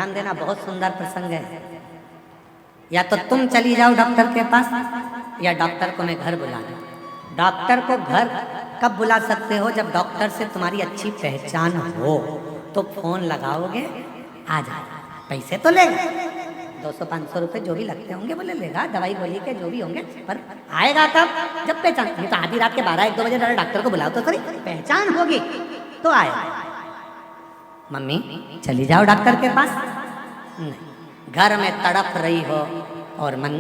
ध्यान देना, बहुत सुंदर प्रसंग है। या तो तुम चली जाओ डॉक्टर के पास या डॉक्टर को मैं घर बुला लूं। डॉक्टर को घर कब बुला सकते हो? जब डॉक्टर से तुम्हारी अच्छी पहचान हो तो फोन लगाओगे, आ जाए। पैसे तो लेगा, 200-500 रुपए जो भी लगते होंगे वो ले लेगा, दवाई गोली के जो भी होंगे, पर आएगा कब? जब पहचान। नहीं तो आधी रात के 12-1-2 बजे डॉक्टर को बुलाओ तो सही, पहचान होगी तो आएगा। मम्मी चली जाओ डॉक्टर के पास। नहीं, घर में तड़प रही हो और मन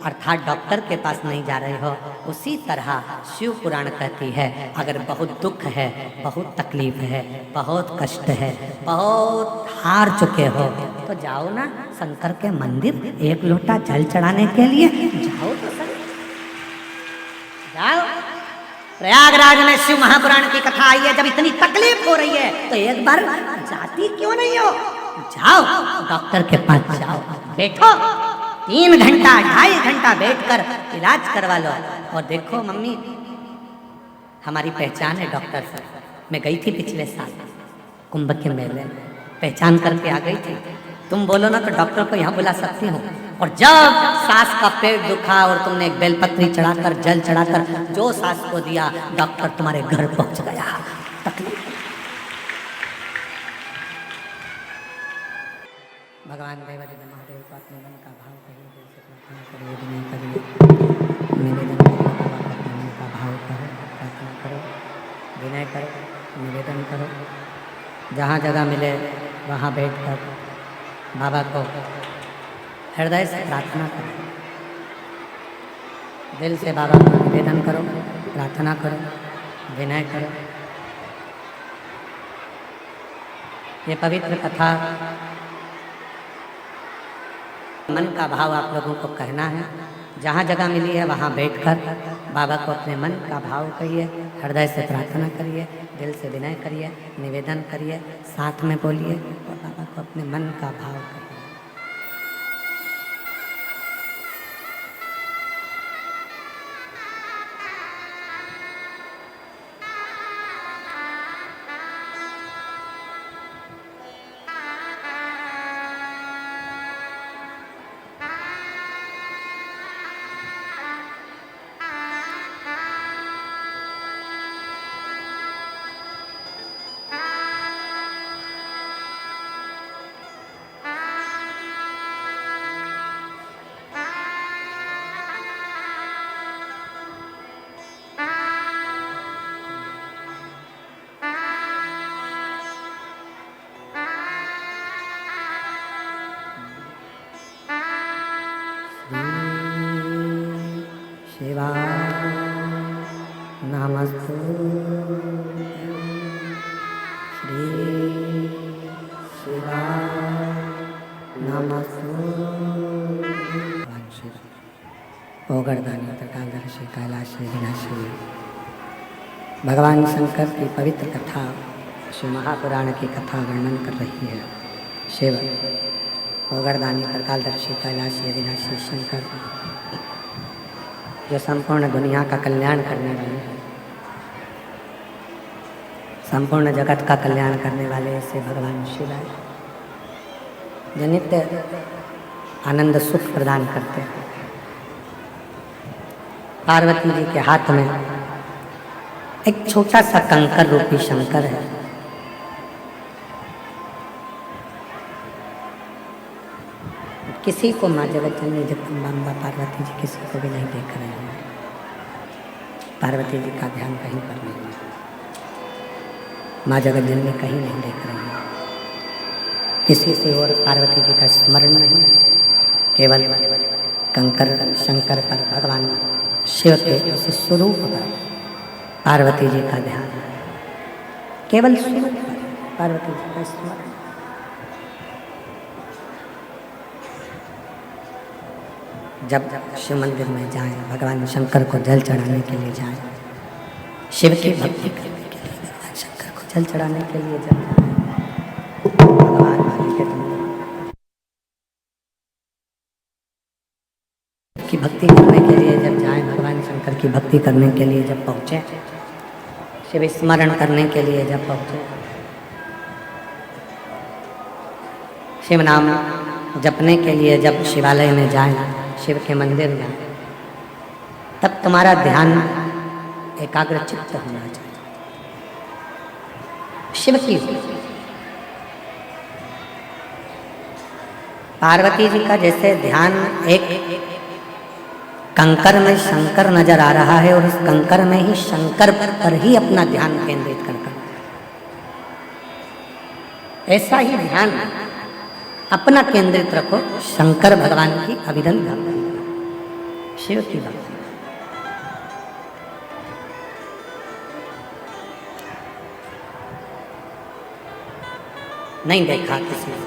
अर्थात डॉक्टर के पास नहीं जा रहे हो। उसी तरह शिव पुराण कहती है, अगर बहुत दुख है, बहुत तकलीफ है, बहुत कष्ट है, बहुत हार चुके हो तो जाओ ना शंकर के मंदिर, एक लोटा जल चढ़ाने के लिए जाओ तो सही। जाओ। प्रयागराज में शिव महापुराण की कथा आई है। जब इतनी तकलीफ हो रही है तो एक बार जाती क्यों नहीं हो? जाओ डॉक्टर के पास, जाओ, बैठो, 3 घंटा 2.5 घंटा बैठकर इलाज करवा लो। और देखो मम्मी, हमारी पहचान है डॉक्टर से। मैं गई थी पिछले साल कुंभ के मेले में, पहचान करके आ गई थी। तुम बोलो ना तो डॉक्टर को यहाँ बुला सकती हूँ। और जब सास का पेट दुखा और तुमने एक बेलपत्री चढ़ाकर, जल चढ़ाकर जो सास को दिया, डॉक्टर तुम्हारे घर पहुंच गया। तकलीफ भगवान देवादिदेव महादेव को अपने मन का भाव कहिए, दिल से प्रार्थना करिए, विनय करिए, निवेदन करिए, अपने मन का भाव करो, प्रार्थना करो, विनय करो, निवेदन करो। जहाँ जगह मिले वहाँ बैठकर बाबा को हृदय से प्रार्थना करो, दिल से बाबा को निवेदन करो, प्रार्थना करो, विनय करो। ये पवित्र कथा मन का भाव आप लोगों को कहना है। जहाँ जगह मिली है वहाँ बैठकर बाबा को अपने मन का भाव कहिए, हृदय से प्रार्थना करिए, दिल से विनय करिए, निवेदन करिए, साथ में बोलिए और बाबा को अपने मन का भाव कहिए। कैलाशी विनाशी भगवान शंकर की पवित्र कथा, शिव महापुराण की कथा वर्णन कर रही है। शिव ओगरदानी त्रिकालदर्शी कैलाशी विनाशी शंकर जो संपूर्ण दुनिया का कल्याण करने वाले हैं, संपूर्ण जगत का कल्याण करने वाले ऐसे भगवान शिव है जो नित्य आनंद सुख प्रदान करते हैं। पार्वती जी के हाथ में एक छोटा सा कंकर रूपी शंकर है। किसी को माँ जगत जननी जगदम्बा पार्वती जी किसी को भी नहीं देख रहे हैं। पार्वती जी का ध्यान कहीं पर नहीं है, माँ जगत जननी कहीं नहीं देख रही है। किसी से और पार्वती जी का स्मरण नहीं, केवल कंकर शंकर पर भगवान शिव के उस स्वरूप पर पार्वती जी का ध्यान, केवल स्वरूप पर पार्वती जी का स्मरण। जब शिव मंदिर में जाए, भगवान शंकर को जल चढ़ाने के लिए जाए, शिव की भक्ति करने के लिए भगवान शंकर को जल चढ़ाने के लिए जाए, भगवान वाली के की भक्ति करने के लिए जब जाए, भगवान शंकर की भक्ति करने के लिए जब पहुँचे, शिव स्मरण करने के लिए जब पहुँचे, शिव नाम जपने के लिए जब शिवालय में जाए, शिव के मंदिर जाए, तब तुम्हारा ध्यान एकाग्रचित्त होना चाहिए। शिव की पार्वती जी का जैसे ध्यान एक कंकर में शंकर नजर आ रहा है और उस कंकर में ही शंकर पर ही अपना ध्यान केंद्रित कर, ऐसा ही ध्यान अपना केंद्रित रखो शंकर भगवान की अविरल भक्ति, शिव की भक्ति। नहीं देखा किसी ने,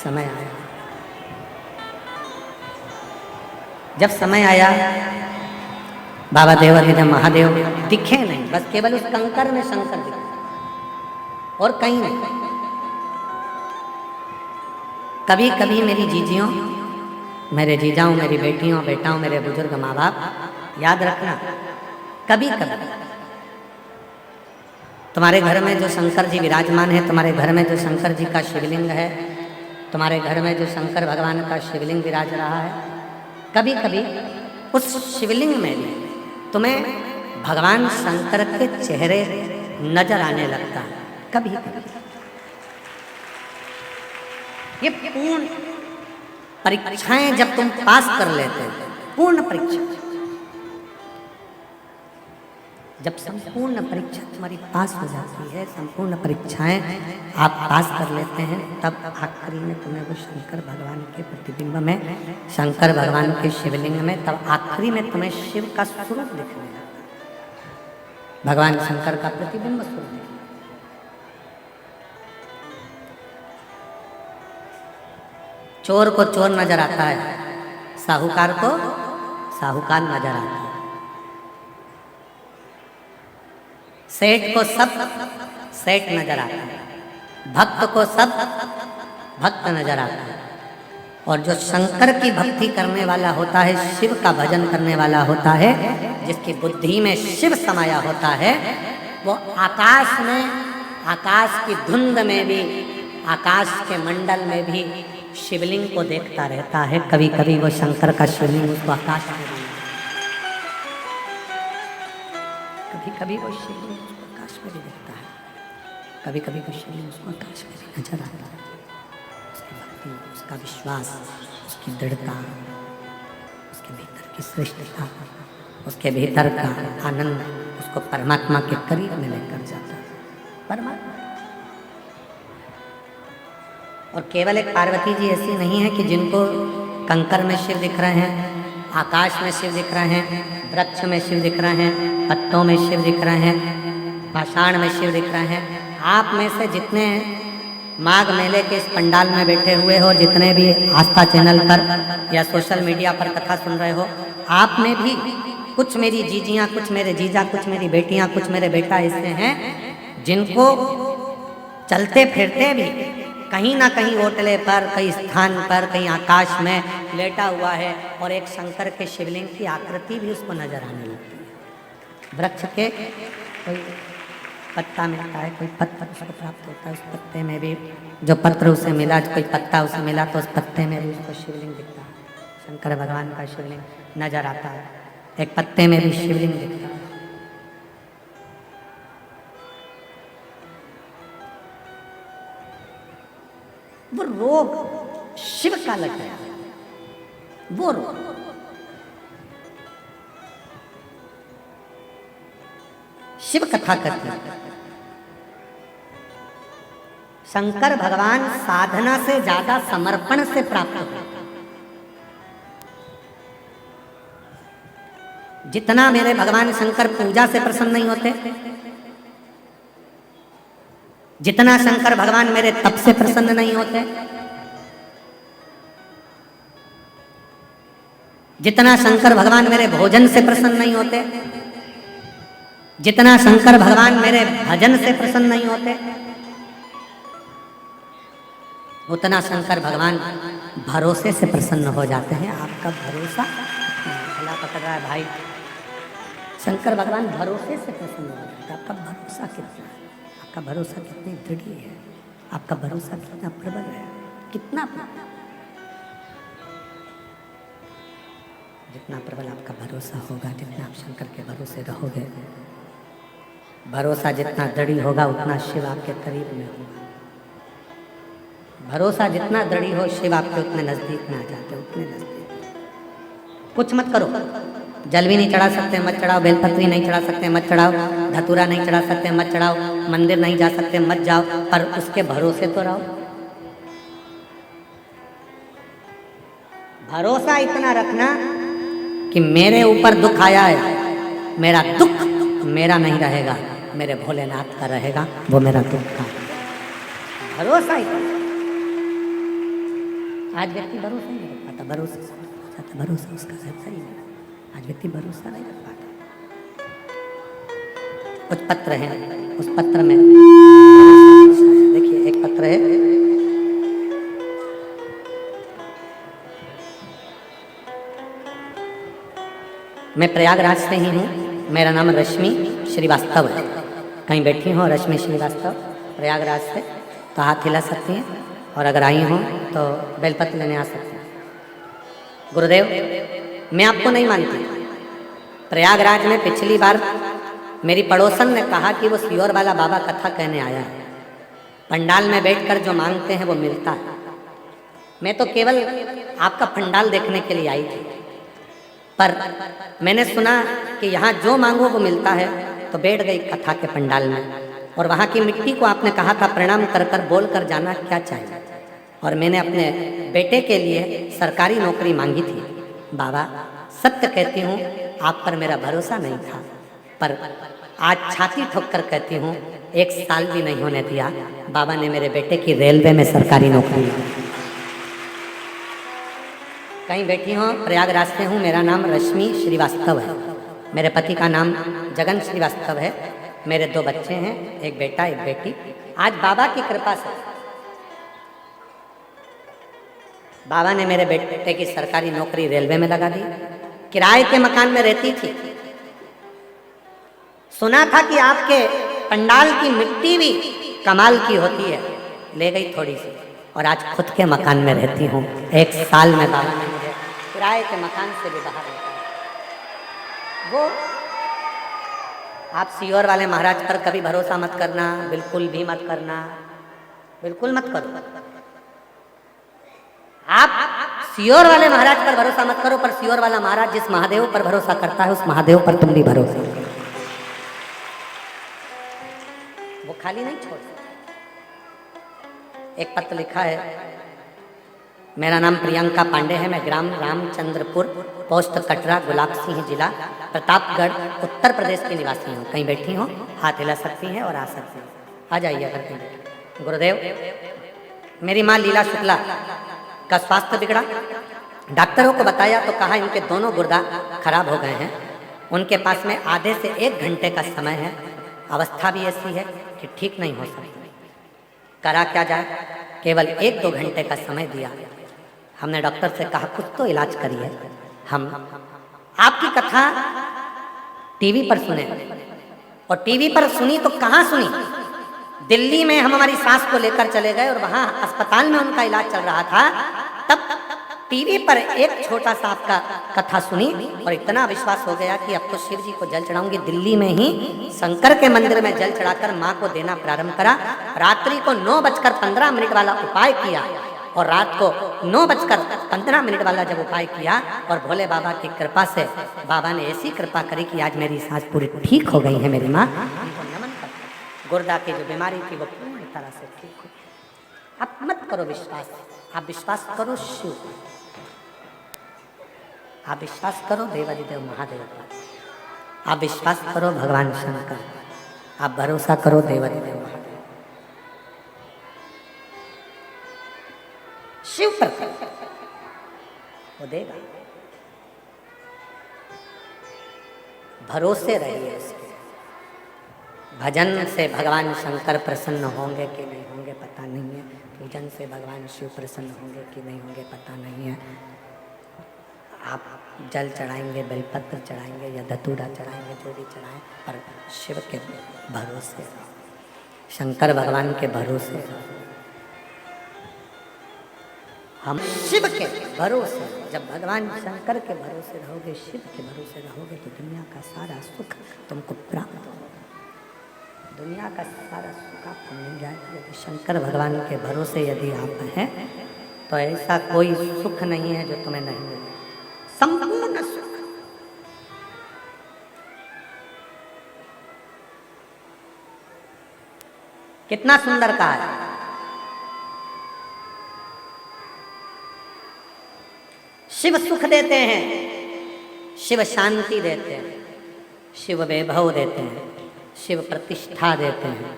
समय आया, जब समय आया बाबा देवाधिदेव महादेव दिखे नहीं, बस केवल उस कंकर में शंकर दिखे और कहीं नहीं। कभी कभी मेरी जीजियों, मेरे जीजाओं, मेरी बेटियों, बेटाओं, मेरे बुजुर्ग माँ बाप, याद रखना, कभी कभी तुम्हारे घर में जो शंकर जी विराजमान है, तुम्हारे घर में जो शंकर जी का शिवलिंग है, तुम्हारे घर में जो शंकर भगवान का शिवलिंग विराज रहा है, कभी कभी उस शिवलिंग में भी तुम्हें भगवान शंकर के चेहरे नजर आने लगता है। कभी कभी ये पूर्ण परीक्षाएं जब तुम पास कर लेते हो, पूर्ण परीक्षा, जब संपूर्ण परीक्षा तुम्हारी पास हो जाती है, संपूर्ण परीक्षाएं आप पास कर लेते हैं, तब आखिरी में तुम्हें वो शंकर भगवान के प्रतिबिंब में, शंकर भगवान के शिवलिंग में, तब आखिरी में तुम्हें शिव का स्वरूप दिखने लगता है, भगवान शंकर का प्रतिबिंब स्वरूप। चोर को चोर नजर आता है, साहूकार को साहूकार नजर आता है, सेठ को सब सेठ नजर आता है, भक्त को सब भक्त नजर आता है, और जो शंकर की भक्ति करने वाला होता है, शिव का भजन करने वाला होता है, जिसकी बुद्धि में शिव समाया होता है, वो आकाश में, आकाश की धुंध में भी, आकाश के मंडल में भी शिवलिंग को देखता रहता है। कभी कभी वो शंकर का शिवलिंग उसको आकाश में, कभी कभी वो शिवलिंग उसको आकाश में भी देखता है, कभी कभी वो शिवलिंग उसको आकाश में भी नजर आता है। उसकी भक्ति, उसका विश्वास, उसकी दृढ़ता, उसके भीतर की श्रेष्ठता, उसके भीतर का आनंद उसको परमात्मा के करीब में लेकर जाता है। परमात्मा और केवल एक पार्वती जी ऐसी नहीं है कि जिनको कंकर में शिव दिख रहे हैं, आकाश में शिव दिख रहे हैं, वृक्ष में शिव दिख रहे हैं, पत्तों में शिव दिख रहे हैं, पाषाण में शिव दिख रहे हैं। आप में से जितने माघ मेले के इस पंडाल में बैठे हुए हो, जितने भी आस्था चैनल पर या सोशल मीडिया पर कथा सुन रहे हो, आप में भी कुछ मेरी जीजियाँ, कुछ मेरे जीजा, कुछ मेरी बेटियाँ, कुछ मेरे बेटा ऐसे हैं जिनको चलते फिरते भी कहीं ना कहीं होटले पर, कहीं स्थान पर, कहीं आकाश में लेटा हुआ है और एक शंकर के शिवलिंग की आकृति भी उसको नजर आने लगती है। वृक्ष के कोई पत्ता मिलता है, कोई पत्ता उसको प्राप्त होता है, उस पत्ते में भी जो पत्र उसे मिला, कोई पत्ता उसे मिला तो उस पत्ते में भी उसको शिवलिंग दिखता है, शंकर भगवान का शिवलिंग नजर आता है। एक पत्ते में भी शिवलिंग दिखता है। वो रोग शिव का लग है, वो रोग शिव कथा करते हैं। शंकर भगवान साधना से ज्यादा समर्पण से प्राप्त होते हैं। जितना मेरे भगवान शंकर पूजा से प्रसन्न नहीं होते, जितना शंकर भगवान मेरे तप से प्रसन्न नहीं होते, जितना शंकर भगवान मेरे भोजन से प्रसन्न नहीं होते, जितना शंकर भगवान मेरे भजन से प्रसन्न नहीं होते, उतना शंकर भगवान भरोसे से प्रसन्न हो जाते हैं। आपका भरोसा गला पकड़ रहा है भाई, शंकर भगवान भरोसे से प्रसन्न हो जाते हैं। आपका भरोसा कितना है, आपका भरोसा कितनी दृढ़ है, आपका भरोसा कितना प्रबल है। कितना जितना प्रबल आपका भरोसा होगा, जितना आप शंकर के भरोसे रहोगे, भरोसा जितना दृढ़ होगा उतना शिव आपके करीब में होगा। भरोसा जितना दृढ़ हो शिव आपके उतने नजदीक में आ जाते, उतने नजदीक। कुछ मत करो, जल भी नहीं चढ़ा सकते मत चढ़ाओ, बेलपत्री नहीं चढ़ा सकते मत चढ़ाओ, धतूरा नहीं चढ़ा सकते मत चढ़ाओ, मंदिर नहीं जा सकते मत जाओ, पर उसके भरोसे तो रहो। भरोसा इतना रखना कि मेरे ऊपर दुख आया है, मेरा दुख मेरा नहीं रहेगा, मेरे भोलेनाथ का रहेगा, वो मेरा दुख का भरोसा ही। आज व्यक्ति भरोसा नहीं रख पाता, भरोसा उसका सही नहीं। आज व्यक्ति भरोसा नहीं रख पाता। कुछ पत्र हैं, उस पत्र में देखिए एक पत्र है, मैं प्रयागराज से ही हूँ, मेरा नाम रश्मि श्रीवास्तव है। कहीं बैठी हो रश्मि श्रीवास्तव प्रयागराज से तो हाथ हिला सकती हैं, और अगर आई हो तो बेलपत्र लेने आ सकते हैं। गुरुदेव, मैं आपको नहीं मानती। प्रयागराज में पिछली बार मेरी पड़ोसन ने कहा कि वो सियोर वाला बाबा कथा कहने आया है, पंडाल में बैठकर जो मांगते हैं वो मिलता है। मैं तो केवल आपका पंडाल देखने के लिए आई थी, पर मैंने सुना कि यहाँ जो मांगो वो मिलता है, तो बैठ गई कथा के पंडाल में। और वहाँ की मिट्टी को आपने कहा था प्रणाम कर कर बोल कर जाना क्या चाहिए, और मैंने अपने बेटे के लिए सरकारी नौकरी मांगी थी। बाबा सत्य कहती हूँ, आप पर मेरा भरोसा नहीं था, पर आज छाती ठोक कर कहती हूँ 1 साल भी नहीं होने दिया, बाबा ने मेरे बेटे की रेलवे में सरकारी नौकरी दी। कहीं बैठी हूँ, प्रयागराज से हूँ, मेरा नाम रश्मि श्रीवास्तव है, मेरे पति का नाम जगन श्रीवास्तव है, मेरे 2 बच्चे हैं, एक बेटा एक बेटी। आज बाबा की कृपा से बाबा ने मेरे बेटे की सरकारी नौकरी रेलवे में लगा दी। किराए के मकान में रहती थी, सुना था कि आपके पंडाल की मिट्टी भी कमाल की होती है, ले गई थोड़ी सी, और आज खुद के मकान में रहती हूँ। 1 साल में बाबा ने मुझे किराए के मकान से भी बाहर निकाला। वो आप सियोर वाले महाराज पर कभी भरोसा मत करना, बिल्कुल भी मत करना, बिल्कुल मत करो। आप सियोर वाले महाराज पर भरोसा मत करो, पर सियोर वाला महाराज जिस महादेव पर भरोसा करता है उस महादेव पर तुम भी भरोसा करो, वो खाली नहीं छोड़ सकता। एक पत्र लिखा है, मेरा नाम प्रियंका पांडे है, मैं ग्राम रामचंद्रपुर, पोस्ट कटरा, गुलाब सिंह जिला, प्रतापगढ़, उत्तर प्रदेश की निवासी हूँ। कहीं बैठी हूँ, हाथ हिला सकती हैं और आ सकती हैं, आ जाइए अगर कहीं। गुरुदेव, मेरी माँ लीला शुक्ला का स्वास्थ्य बिगड़ा, डॉक्टरों को बताया तो कहा इनके दोनों गुर्दा खराब हो गए हैं, उनके पास में आधे से 1 घंटे का समय है, अवस्था भी ऐसी है कि ठीक नहीं हो सकती, करा क्या जाए। केवल 1-2 घंटे का समय दिया। हमने डॉक्टर से कहा कुछ तो इलाज करिए। हम आपकी कथा टीवी पर सुने, और टीवी पर सुनी तो कहाँ सुनी, दिल्ली में हम हमारी सास को लेकर चले गए और वहाँ अस्पताल में उनका इलाज चल रहा था, तब टीवी पर एक छोटा सा आपका कथा सुनी और इतना विश्वास हो गया कि अब तो शिव जी को जल चढ़ाऊंगी। दिल्ली में ही शंकर के मंदिर में जल चढ़ाकर माँ को देना प्रारंभ करा। रात्रि को 9:15 वाला उपाय किया, और रात को 9:15 वाला जब उपाय किया, और भोले बाबा की कृपा से बाबा ने ऐसी कृपा करी कि आज मेरी सांस पूरी ठीक हो गई है। मेरी माँ, नमन करती। गुर्दा की जो बीमारी थी वो पूरी तरह से ठीक हो। आप मत करो विश्वास, आप विश्वास करो शिव, आप विश्वास करो देवादिदेव महादेव पर, आप विश्वास करो भगवान शंकर, आप भरोसा करो देवादिदेव महादेव, शिव पर वो देगा। भरोसे रहिए इसके। भजन से भगवान शंकर प्रसन्न होंगे कि नहीं होंगे पता नहीं है, पूजन से भगवान शिव प्रसन्न होंगे कि नहीं होंगे पता नहीं है। आप जल चढ़ाएंगे, बेलपत्र चढ़ाएंगे या धतूरा चढ़ाएंगे, जो भी चढ़ाएं, पर शिव के भरोसे, शंकर भगवान के भरोसे। हम शिव के भरोसे, जब भगवान शंकर के भरोसे रहोगे, शिव के भरोसे रहोगे, तो दुनिया का सारा सुख तुमको प्राप्त होगा। दुनिया का सारा सुख आपको मिल जाएगा। यदि शंकर भगवान के भरोसे यदि आप हैं, तो ऐसा कोई सुख नहीं है जो तुम्हें नहीं मिले। संपूर्ण सुख। कितना सुंदर कहा है। शिव सुख देते हैं, शिव शांति देते हैं, शिव वैभव देते हैं, शिव प्रतिष्ठा देते हैं,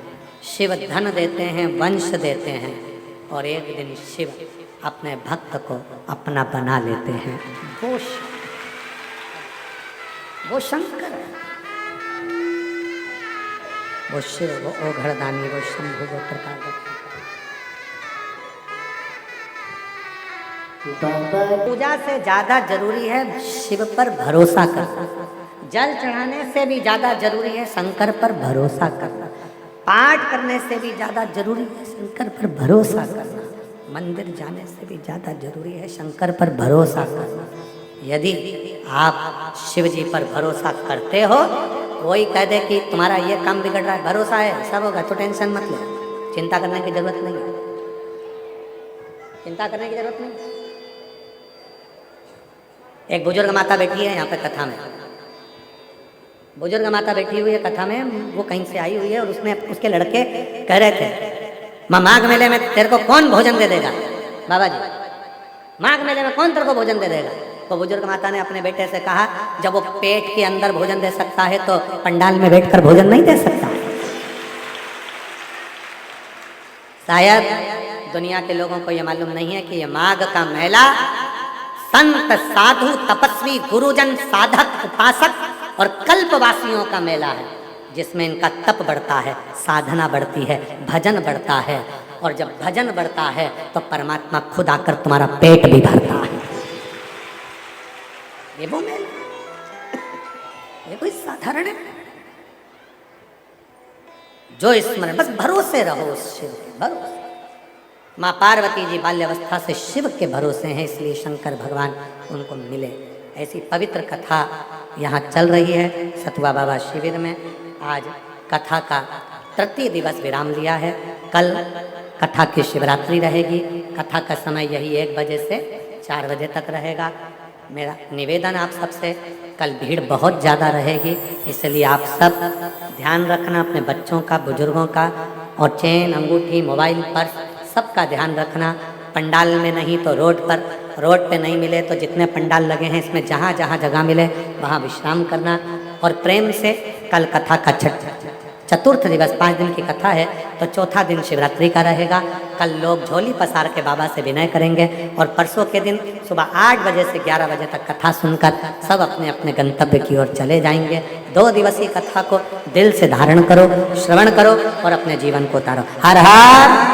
शिव धन देते हैं, वंश देते हैं, और एक दिन शिव अपने भक्त को अपना बना लेते हैं। वो शंकर है, वो शिव, वो ओघड़दानी, वो शंभु, वो प्रकार। पूजा से ज्यादा जरूरी है शिव पर भरोसा करना। जल चढ़ाने से भी ज्यादा जरूरी है शंकर पर भरोसा करना। पाठ करने से भी ज्यादा जरूरी है शंकर पर भरोसा करना। मंदिर जाने से भी ज्यादा जरूरी है शंकर पर भरोसा करना। यदि आप शिव जी पर भरोसा करते हो, कोई कह दे कि तुम्हारा ये काम बिगड़ रहा है, भरोसा है सब होगा, तो टेंशन मत लो, चिंता करने की जरूरत नहीं है, चिंता करने की जरूरत नहीं। एक बुजुर्ग माता बैठी है यहाँ पे कथा में, बुजुर्ग माता बैठी हुई है कथा में, वो कहीं से आई हुई है, और उसमें उसके लड़के कह रहे थे, माघ मेले में तेरे को कौन भोजन दे देगा, बाबा जी माघ मेले में कौन तेरे को भोजन दे देगा। तो बुजुर्ग माता ने अपने बेटे से कहा, जब वो पेट के अंदर भोजन दे सकता है तो पंडाल में बैठकर भोजन नहीं दे सकता। शायद दुनिया के लोगों को यह मालूम नहीं है कि यह माघ का मेला संत साधु तपस्वी गुरुजन साधक उपासक और कल्पवासियों का मेला है, जिसमें इनका तप बढ़ता है, साधना बढ़ती है, भजन बढ़ता है, और जब भजन बढ़ता है तो परमात्मा खुद आकर तुम्हारा पेट भी भरता है। ये वो मेला, ये कोई साधारण है जो स्मरण, बस भरोसे रहो उस शिव के भरोसे। माँ पार्वती जी बाल्यावस्था से शिव के भरोसे हैं, इसलिए शंकर भगवान उनको मिले। ऐसी पवित्र कथा यहाँ चल रही है सतुआ बाबा शिविर में। आज कथा का तृतीय दिवस विराम लिया है। कल कथा की शिवरात्रि रहेगी। कथा का समय यही 1 बजे से 4 बजे तक रहेगा। मेरा निवेदन आप सबसे, कल भीड़ बहुत ज़्यादा रहेगी, इसलिए आप सब ध्यान रखना अपने बच्चों का, बुजुर्गों का, और चेन, अंगूठी, मोबाइल, पर्स सबका ध्यान रखना। पंडाल में नहीं तो रोड पर, रोड पे नहीं मिले तो जितने पंडाल लगे हैं इसमें जहाँ जहाँ जगह मिले वहाँ विश्राम करना। और प्रेम से कल कथा का चतुर्थ दिवस, 5 दिन की कथा है, तो चौथा दिन शिवरात्रि का रहेगा। कल लोग झोली पसार के बाबा से विनय करेंगे, और परसों के दिन सुबह 8 बजे से 11 बजे तक कथा सुनकर सब अपने अपने गंतव्य की ओर चले जाएंगे। 2 दिवसीय कथा को दिल से धारण करो, श्रवण करो और अपने जीवन को उतारो। हर हर